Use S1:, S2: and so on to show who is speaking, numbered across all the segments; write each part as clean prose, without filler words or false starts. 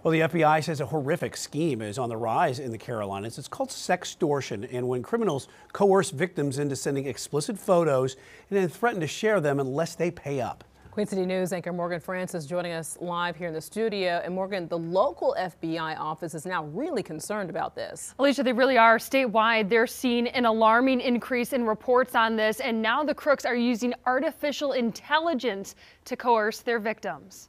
S1: Well, the FBI says a horrific scheme is on the rise in the Carolinas. It's called sextortion, and when criminals coerce victims into sending explicit photos and then threaten to share them unless they pay up.
S2: Queen City News anchor Morgan Francis joining us live here in the studio. And Morgan, the local FBI office is now really concerned about this.
S3: Alicia, they really are. Statewide, they're seeing an alarming increase in reports on this, and now the crooks are using artificial intelligence to coerce their victims.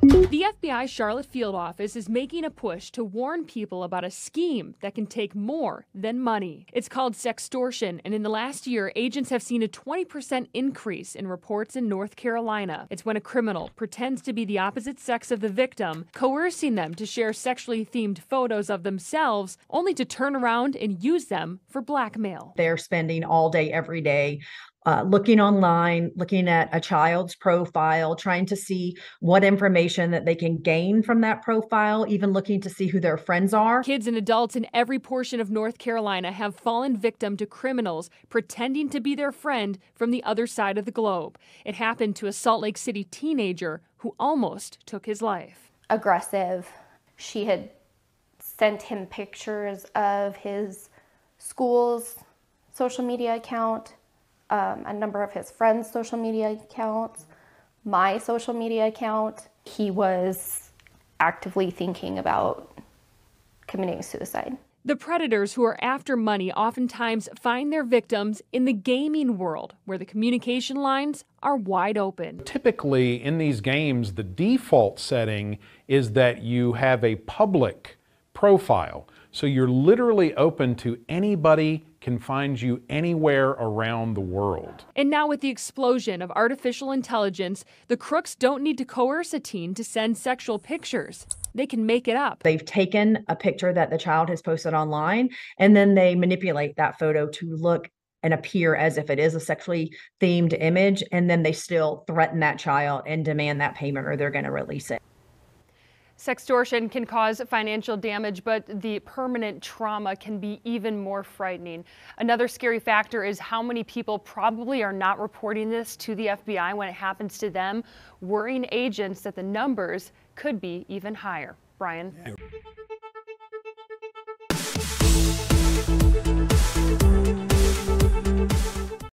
S4: The FBI Charlotte field office is making a push to warn people about a scheme that can take more than money. It's called sextortion, and in the last year, agents have seen a 20% increase in reports in North Carolina. It's when a criminal pretends to be the opposite sex of the victim, coercing them to share sexually themed photos of themselves, only to turn around and use them for blackmail.
S5: They're spending all day, every day, looking online, looking at a child's profile, trying to see what information that they can gain from that profile, even looking to see who their friends are.
S4: Kids and adults in every portion of North Carolina have fallen victim to criminals pretending to be their friend from the other side of the globe. It happened to a Salt Lake City teenager who almost took his life.
S6: Aggressive. She had sent him pictures of his school's social media account, a number of his friends' social media accounts, my social media account. He was actively thinking about committing suicide.
S4: The predators who are after money oftentimes find their victims in the gaming world, where the communication lines are wide open.
S7: Typically, in these games, the default setting is that you have a public profile. So you're literally open to anybody can find you anywhere around the world.
S4: And now with the explosion of artificial intelligence, the crooks don't need to coerce a teen to send sexual pictures. They can make it up.
S5: They've taken a picture that the child has posted online, and then they manipulate that photo to look and appear as if it is a sexually themed image, and then they still threaten that child and demand that payment or they're going to release it.
S3: Sextortion can cause financial damage, but the permanent trauma can be even more frightening. Another scary factor is how many people probably are not reporting this to the FBI when it happens to them, worrying agents that the numbers could be even higher. Brian.
S1: Yeah.